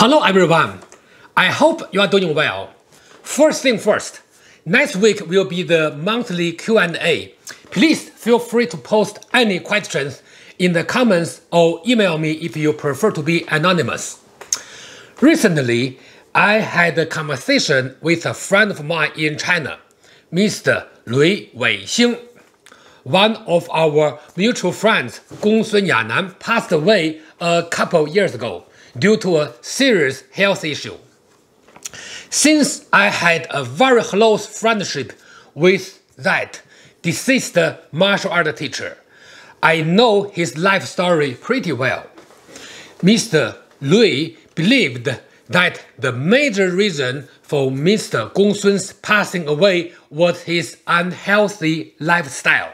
Hello everyone, I hope you are doing well. First thing first, next week will be the monthly Q&A. Please feel free to post any questions in the comments or email me if you prefer to be anonymous. Recently, I had a conversation with a friend of mine in China, Mr. Xing. One of our mutual friends, Xuan Yanan, passed away a couple years ago due to a serious health issue. Since I had a very close friendship with that deceased martial art teacher, I know his life story pretty well. Mr. Lui believed that the major reason for Mr. Gongsun's passing away was his unhealthy lifestyle.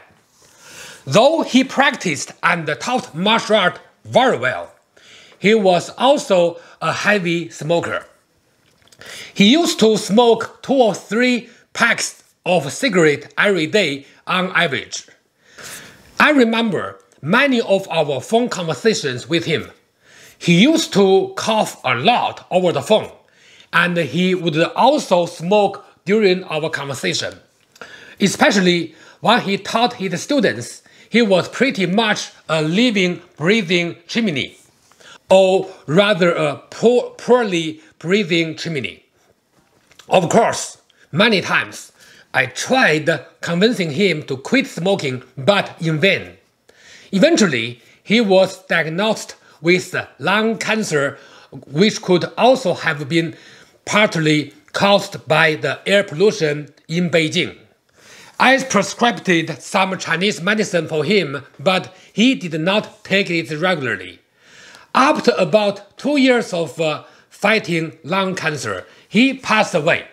Though he practiced and taught martial art very well, he was also a heavy smoker. He used to smoke 2 or 3 packs of cigarettes every day on average. I remember many of our phone conversations with him. He used to cough a lot over the phone, and he would also smoke during our conversation. Especially when he taught his students, he was pretty much a living, breathing chimney, or rather a poorly breathing chimney. Of course, many times I tried convincing him to quit smoking, but in vain. Eventually, he was diagnosed with lung cancer, which could also have been partly caused by the air pollution in Beijing. I prescribed some Chinese medicine for him, but he did not take it regularly. After about 2 years of fighting lung cancer, he passed away.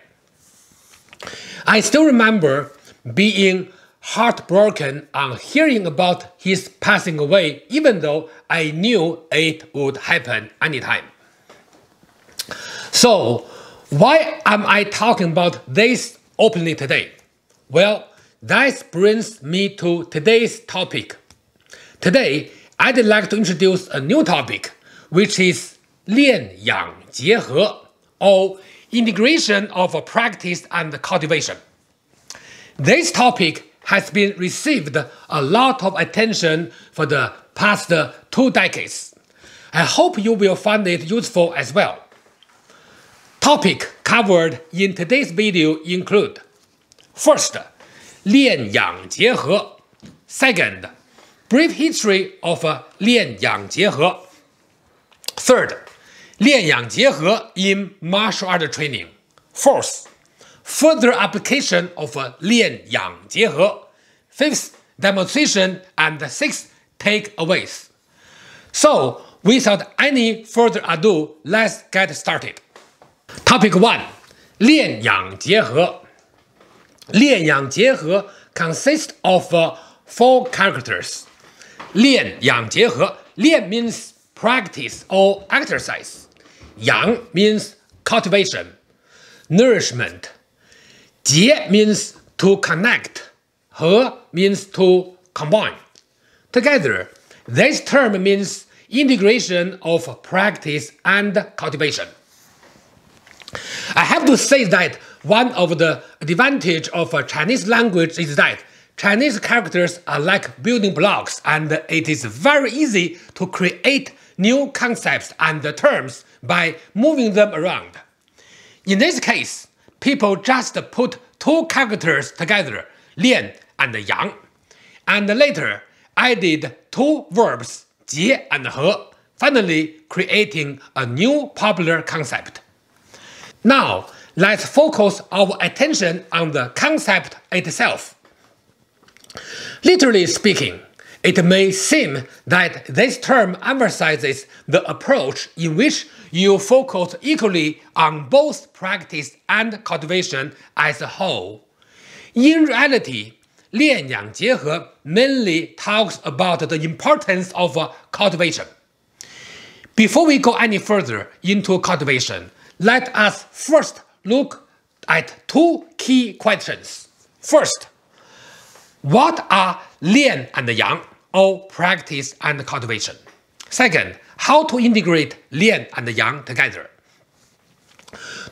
I still remember being heartbroken on hearing about his passing away, even though I knew it would happen anytime. So, why am I talking about this openly today? Well, that brings me to today's topic. Today, I'd like to introduce a new topic, which is Lian Yang Jie He, or integration of practice and cultivation. This topic has been received a lot of attention for the past 2 decades. I hope you will find it useful as well. Topics covered in today's video include: first, Lian Yang Jie He. Second, brief history of Lian Yang Jie He. Third, Lian Yang Jie He in martial art training. Fourth, further application of Lian Yang Jie He. Fifth, demonstration, and sixth, takeaways. So, without any further ado, let's get started. Topic 1. Lian Yang Jie He. Lian Yang Jie He consists of 4 characters. Lian Yang Jie He. Lian means practice or exercise. Yang means cultivation, nourishment. Jie means to connect. He means to combine. Together, this term means integration of practice and cultivation. I have to say that one of the advantages of Chinese language is that Chinese characters are like building blocks, and it is very easy to create new concepts and terms by moving them around. In this case, people just put 2 characters together, Lian and Yang, and later added 2 verbs, Jie and He, finally creating a new popular concept. Now, let's focus our attention on the concept itself. Literally speaking, it may seem that this term emphasizes the approach in which you focus equally on both practice and cultivation as a whole. In reality, Lian Yang Jie He mainly talks about the importance of cultivation. Before we go any further into cultivation, let us first look at 2 key questions. First, what are Lian and Yang, or practice and cultivation? Second, how to integrate Lian and Yang together.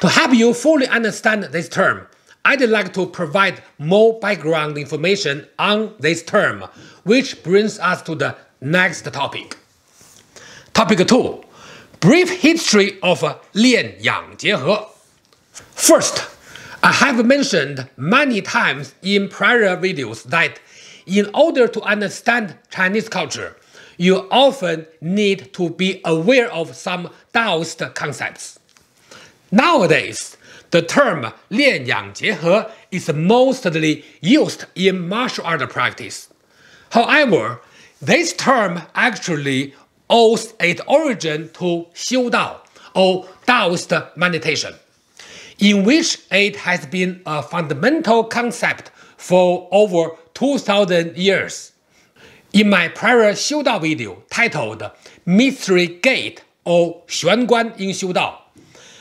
To help you fully understand this term, I'd like to provide more background information on this term, which brings us to the next topic. Topic 2. Brief history of Lian Yang Jie He. First, I have mentioned many times in prior videos that in order to understand Chinese culture, you often need to be aware of some Taoist concepts. Nowadays, the term Lian Yang Jie He is mostly used in martial art practice. However, this term actually owes its origin to Xiu Dao, or Taoist meditation, in which it has been a fundamental concept for over 2,000 years. In my prior Xiu Dao video titled Mystery Gate or Xuan Guan in Xiu Dao,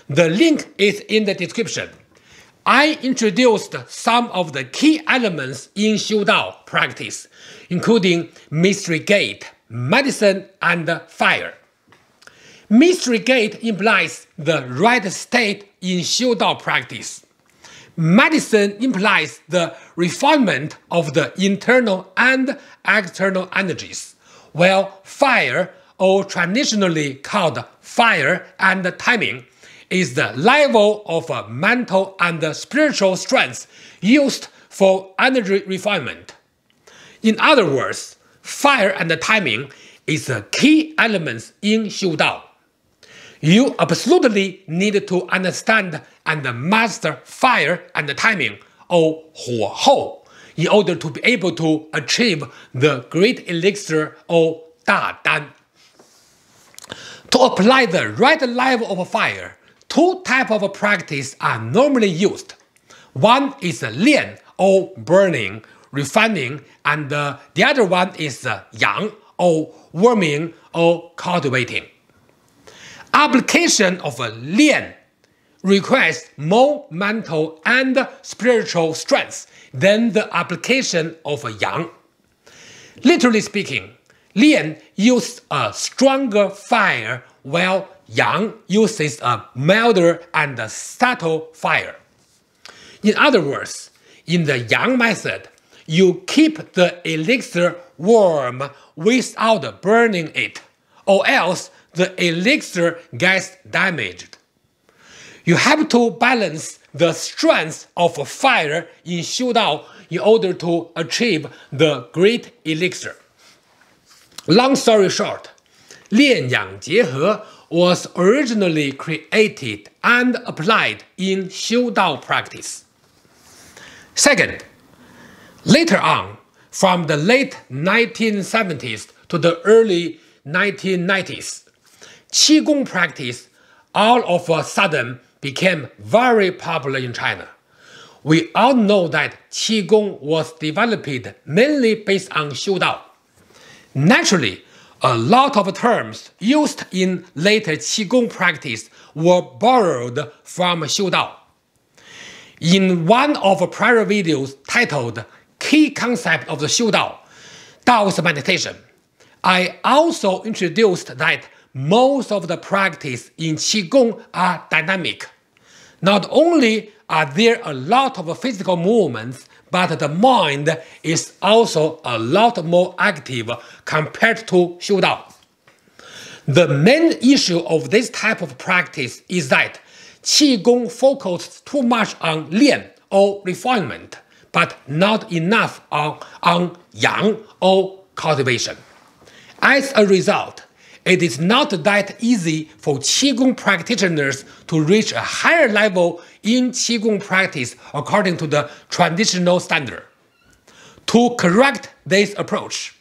the link is in the description. I introduced some of the key elements in Xiu Dao practice, including Mystery Gate, medicine, and fire. Mystery Gate implies the right state in Xiu Dao practice. Medicine implies the refinement of the internal and external energies, while fire, or traditionally called fire and timing, is the level of mental and spiritual strength used for energy refinement. In other words, fire and timing is the key elements in Xiu Dao. You absolutely need to understand and master fire and timing, or 火候, in order to be able to achieve the great elixir or 大丹. To apply the right level of fire, two types of practice are normally used. One is lian, or burning, refining, and the other one is yang, or warming or cultivating. Application of lian requires more mental and spiritual strength than the application of yang. Literally speaking, lian uses a stronger fire, while yang uses a milder and subtle fire. In other words, in the yang method, you keep the elixir warm without burning it, or else the elixir gets damaged. You have to balance the strength of fire in Xiu Dao in order to achieve the great elixir. Long story short, Lian Yang Jie He was originally created and applied in Xiu Dao practice. Second, later on, from the late 1970s to the early 1990s, Qigong practice all of a sudden became very popular in China. We all know that Qigong was developed mainly based on Xiu Dao. Naturally, a lot of terms used in later Qigong practice were borrowed from Xiu Dao. In one of prior videos titled Key Concept of the Xiu Dao, Taoist Meditation, I also introduced that most of the practice in Qigong are dynamic. Not only are there a lot of physical movements, but the mind is also a lot more active compared to Xiu Dao. The main issue of this type of practice is that Qigong focuses too much on lian, or refinement, but not enough on yang, or cultivation. As a result, it is not that easy for Qigong practitioners to reach a higher level in Qigong practice according to the traditional standard. To correct this approach,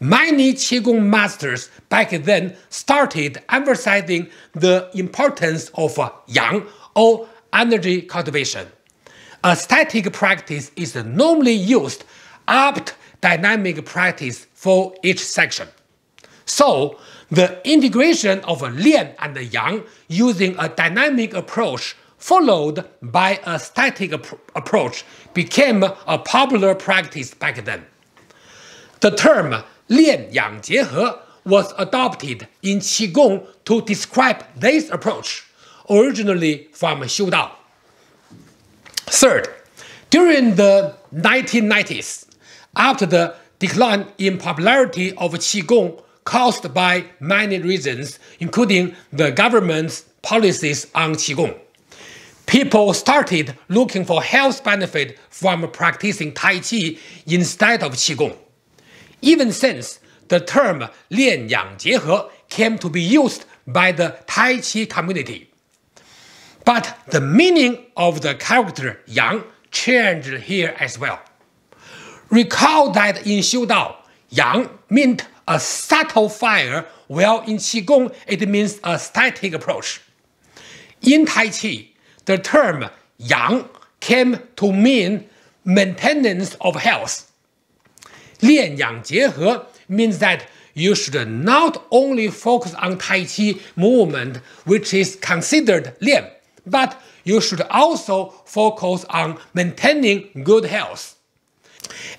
many Qigong masters back then started emphasizing the importance of yang, or energy cultivation. A static practice is normally used after dynamic practice for each section. So, the integration of lian and yang using a dynamic approach followed by a static approach became a popular practice back then. The term Lian Yang Jie He was adopted in Qigong to describe this approach, originally from Xiudao. Third, during the 1990s, after the decline in popularity of Qigong caused by many reasons, including the government's policies on Qigong, people started looking for health benefit from practicing Tai Chi instead of Qigong. Even since the term 练养结合 came to be used by the Tai Chi community. But the meaning of the character Yang changed here as well. Recall that in Xiudao, Yang meant a subtle fire, while in Qigong it means a static approach. In Tai Chi, the term Yang came to mean maintenance of health. 练养结合 means that you should not only focus on Tai Chi movement, which is considered 练, but you should also focus on maintaining good health.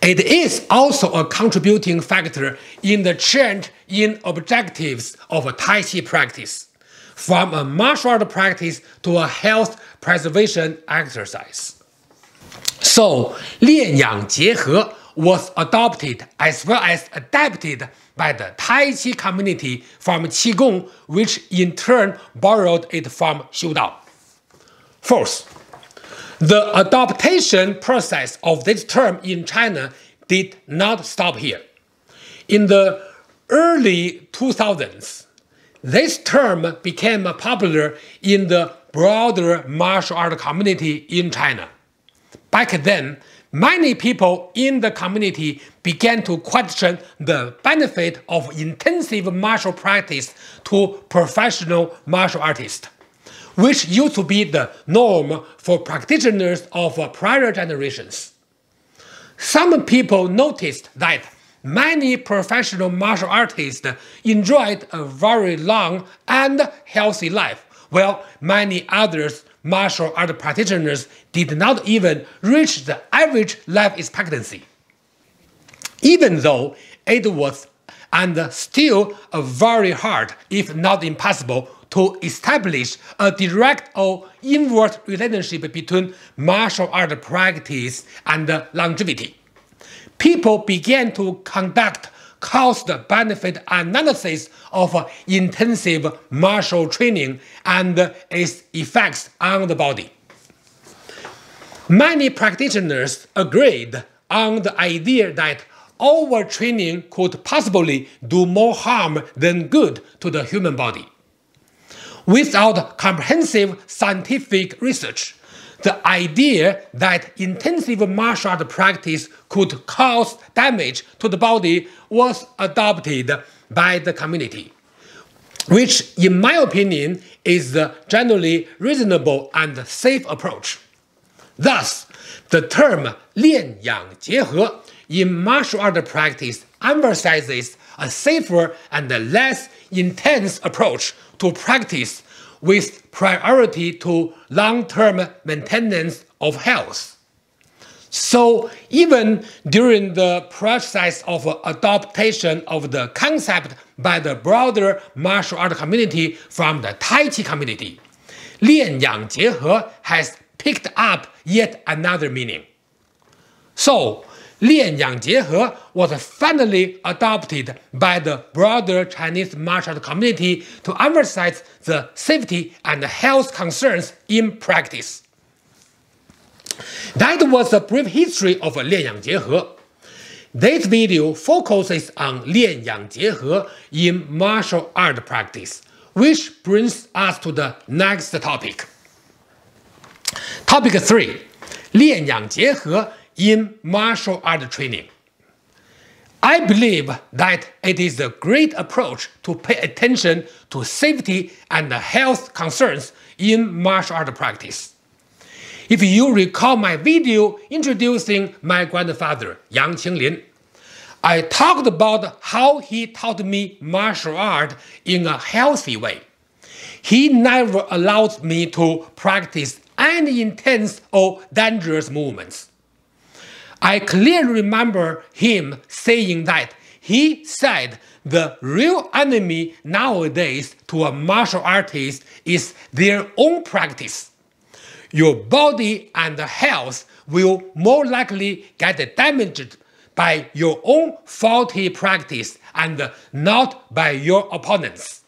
It is also a contributing factor in the change in objectives of a Tai Chi practice, from a martial art practice to a health preservation exercise. So, 练养结合 was adopted as well as adapted by the Tai Chi community from Qigong, which in turn borrowed it from Xiudao. Fourth, the adaptation process of this term in China did not stop here. In the early 2000s, this term became popular in the broader martial art community in China. Back then, many people in the community began to question the benefit of intensive martial practice to professional martial artists, which used to be the norm for practitioners of prior generations. Some people noticed that many professional martial artists enjoyed a very long and healthy life, while many others martial art practitioners did not even reach the average life expectancy. Even though it was and still very hard, if not impossible, to establish a direct or inverse relationship between martial art practice and longevity, people began to conduct cost-benefit analysis of intensive martial training and its effects on the body. Many practitioners agreed on the idea that overtraining could possibly do more harm than good to the human body. Without comprehensive scientific research, the idea that intensive martial art practice could cause damage to the body was adopted by the community, which, in my opinion, is the generally reasonable and safe approach. Thus, the term 练养结合 in martial art practice emphasizes a safer and less intense approach to practice with priority to long-term maintenance of health. So even during the process of adaptation of the concept by the broader martial art community from the Tai Chi community, 练养结合 has picked up yet another meaning. So, 练养结合 was finally adopted by the broader Chinese martial art community to emphasize the safety and health concerns in practice. That was a brief history of 练养结合. This video focuses on 练养结合 in martial art practice, which brings us to the next topic. Topic 3. 练养结合 in martial art training. I believe that it is a great approach to pay attention to safety and health concerns in martial art practice. If you recall my video introducing my grandfather, Yang Qinglin, I talked about how he taught me martial art in a healthy way. He never allowed me to practice any intense or dangerous movements. I clearly remember him saying that he said the real enemy nowadays to a martial artist is their own practice. Your body and health will more likely get damaged by your own faulty practice and not by your opponents.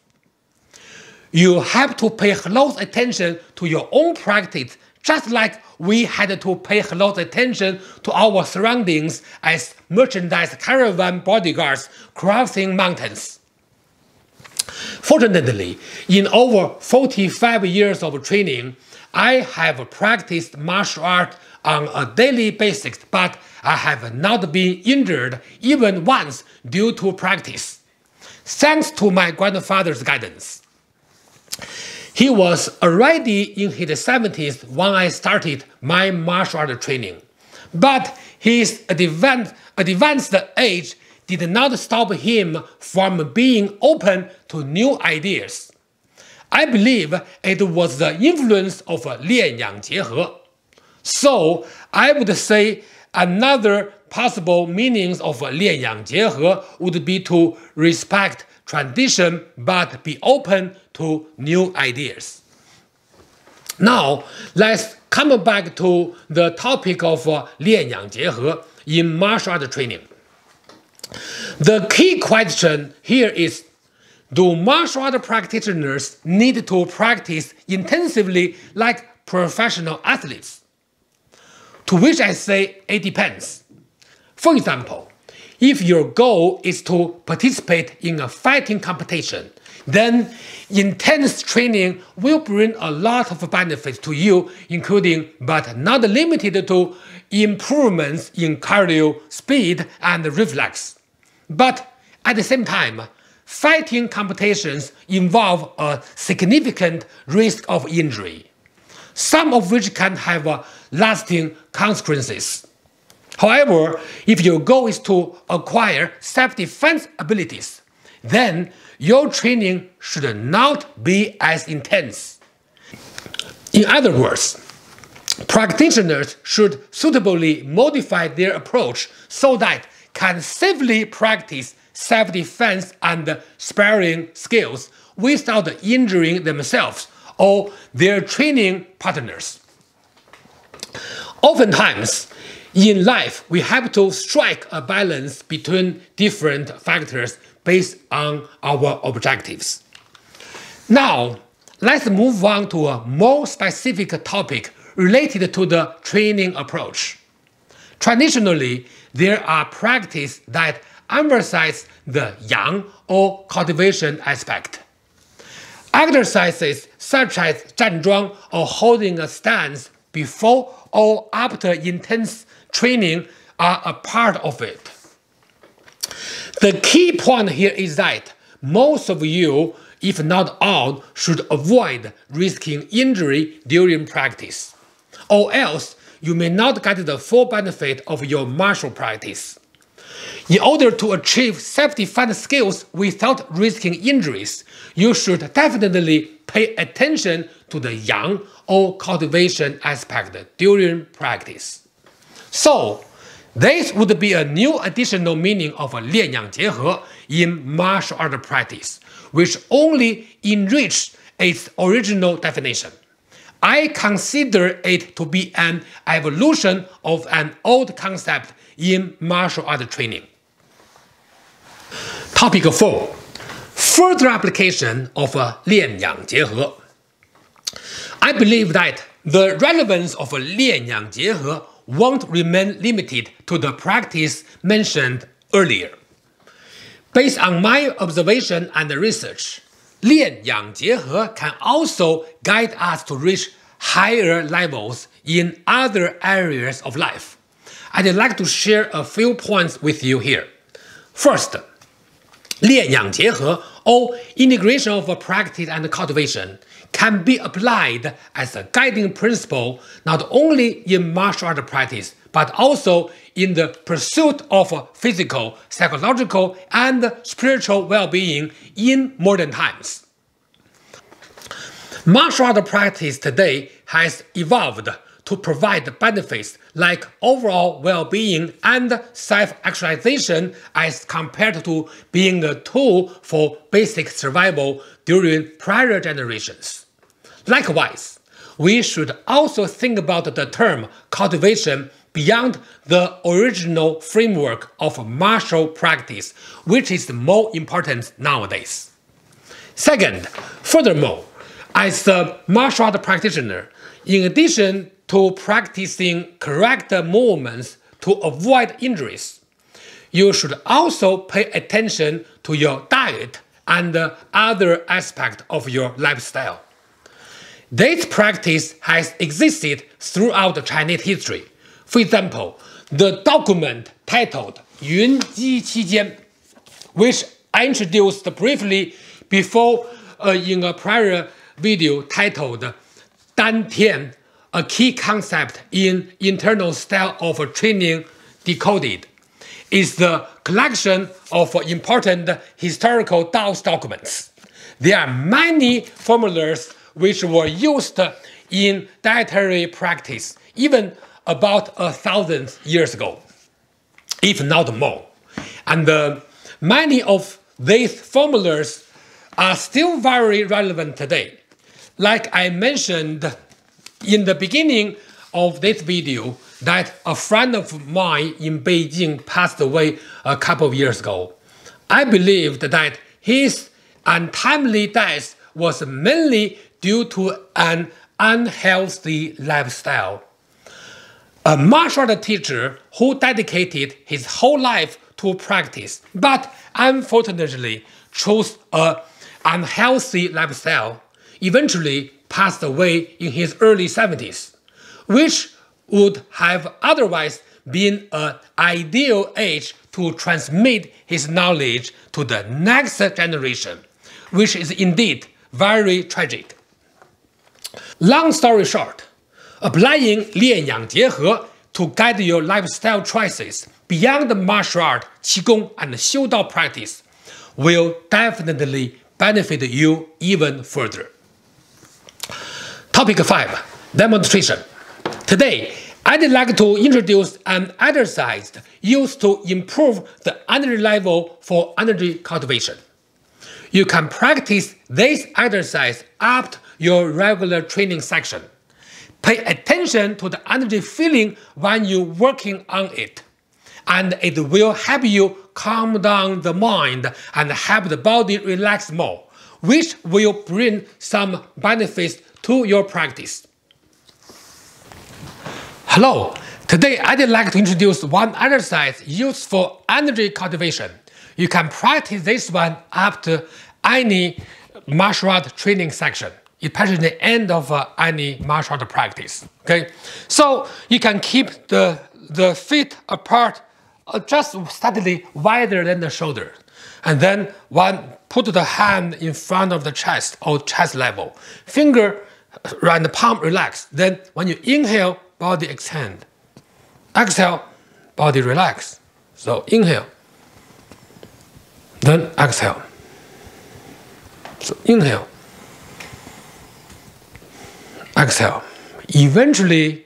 You have to pay close attention to your own practice, just like we had to pay close attention to our surroundings as merchandise caravan bodyguards crossing mountains. Fortunately, in over 45 years of training, I have practiced martial art on a daily basis, but I have not been injured even once due to practice, thanks to my grandfather's guidance. He was already in his 70s when I started my martial art training, but his advanced age did not stop him from being open to new ideas. I believe it was the influence of Lian Yang Jie He. So I would say another possible meanings of Lian Yang Jie He would be to respect tradition but be open to new ideas. Now, let's come back to the topic of Lian Yang Jie He in martial art training. The key question here is, do martial art practitioners need to practice intensively like professional athletes? To which I say it depends. For example, if your goal is to participate in a fighting competition, then intense training will bring a lot of benefits to you, including but not limited to improvements in cardio, speed, and reflex. But at the same time, fighting competitions involve a significant risk of injury, some of which can have lasting consequences. However, if your goal is to acquire self-defense abilities, then your training should not be as intense. In other words, practitioners should suitably modify their approach so that can safely practice self-defense and sparring skills without injuring themselves or their training partners. Oftentimes, in life, we have to strike a balance between different factors based on our objectives. Now, let's move on to a more specific topic related to the training approach. Traditionally, there are practices that emphasize the yang or cultivation aspect. Exercises such as 站桩 or holding a stance before or after intense training are a part of it. The key point here is that most of you, if not all, should avoid risking injury during practice, or else you may not get the full benefit of your martial practice. In order to achieve self-defense skills without risking injuries, you should definitely pay attention to the yang or cultivation aspect during practice. So, this would be a new additional meaning of Lian Yang Jie He in martial art practice, which only enriched its original definition. I consider it to be an evolution of an old concept in martial art training. Topic 4. Further application of Lian Yang Jie He. I believe that the relevance of Lian Yang Jie He won't remain limited to the practice mentioned earlier. Based on my observation and research, Lian Yang Jie He can also guide us to reach higher levels in other areas of life. I'd like to share a few points with you here. First, Lian Yang Jie He, or integration of practice and cultivation, can be applied as a guiding principle not only in martial art practice, but also in the pursuit of physical, psychological, and spiritual well-being in modern times. Martial art practice today has evolved to provide benefits like overall well-being and self-actualization as compared to being a tool for basic survival during prior generations. Likewise, we should also think about the term cultivation beyond the original framework of martial practice, which is more important nowadays. Second, furthermore, as a martial art practitioner, in addition to practicing correct movements to avoid injuries, you should also pay attention to your diet and other aspects of your lifestyle. This practice has existed throughout Chinese history. For example, the document titled 云姬期间, which I introduced briefly before in a prior video titled Dantian, a key concept in internal style of training Decoded, is the collection of important historical Taoist documents. There are many formulas which were used in dietary practice even about 1,000 years ago, if not more. And many of these formulas are still very relevant today. Like I mentioned in the beginning of this video, that a friend of mine in Beijing passed away a couple of years ago. I believed that his untimely death was mainly due to an unhealthy lifestyle. A martial art teacher who dedicated his whole life to practice, but unfortunately chose an unhealthy lifestyle, eventually passed away in his early 70s, which would have otherwise been an ideal age to transmit his knowledge to the next generation, which is indeed very tragic. Long story short, applying Lian Yang Jie He to guide your lifestyle choices beyond martial art, Qigong, and Xiudao practice will definitely benefit you even further. Topic 5. Demonstration. Today, I'd like to introduce an exercise used to improve the energy level for energy cultivation. You can practice this exercise after your regular training section. Pay attention to the energy feeling when you're working on it, and it will help you calm down the mind and help the body relax more, which will bring some benefits to your practice. Hello, today I'd like to introduce one exercise used for energy cultivation. You can practice this one after any martial art training section, especially the end of any martial art practice. Okay, so you can keep the feet apart, just slightly wider than the shoulder, and then put the hand in front of the chest or chest level. Finger and the palm relax. Then when you inhale, body extend. Exhale, body relax. So inhale, then exhale. So inhale, exhale. Eventually,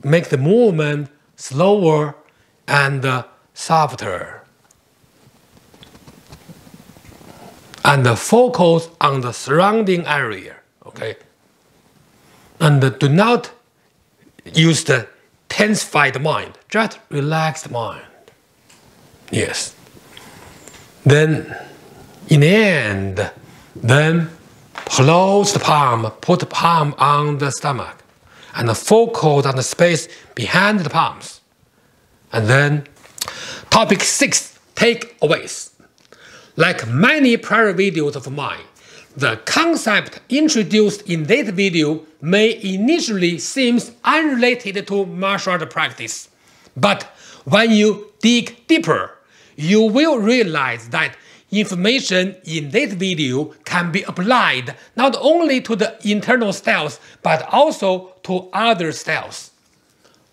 make the movement slower and softer. And focus on the surrounding area. Okay? And do not use the tensified mind, just relaxed mind. Yes. Then, in the end, then close the palm, put the palm on the stomach, and focus on the space behind the palms. And then, topic 6, takeaways. Like many prior videos of mine, the concept introduced in this video may initially seem unrelated to martial art practice. But when you dig deeper, you will realize that information in this video can be applied not only to the internal styles, but also to other styles.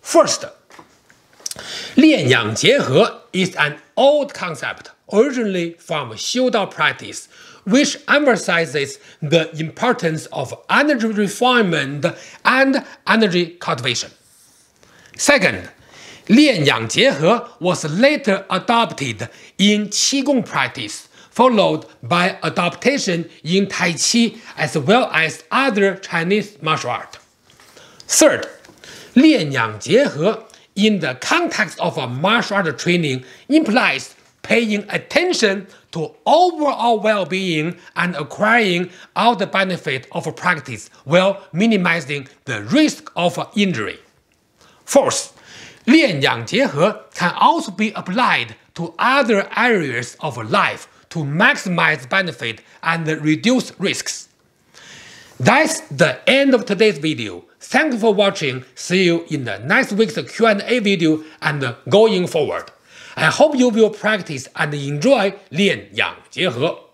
First, Lian Yang Jie He is an old concept originally from Xiudao practice, which emphasizes the importance of energy refinement and energy cultivation. Second, Lian Yang Jie He was later adopted in Qigong practice, followed by adaptation in Tai Chi as well as other Chinese martial art. Third, Lian Yang Jie He, in the context of a martial art training, implies paying attention to overall well-being and acquiring all the benefit of a practice while minimizing the risk of injury. Fourth, Lian Yang Jie He can also be applied to other areas of life to maximize benefit and reduce risks. That's the end of today's video. Thank you for watching. See you in the next week's Q&A video and going forward. I hope you will practice and enjoy Lian Yang Jie He.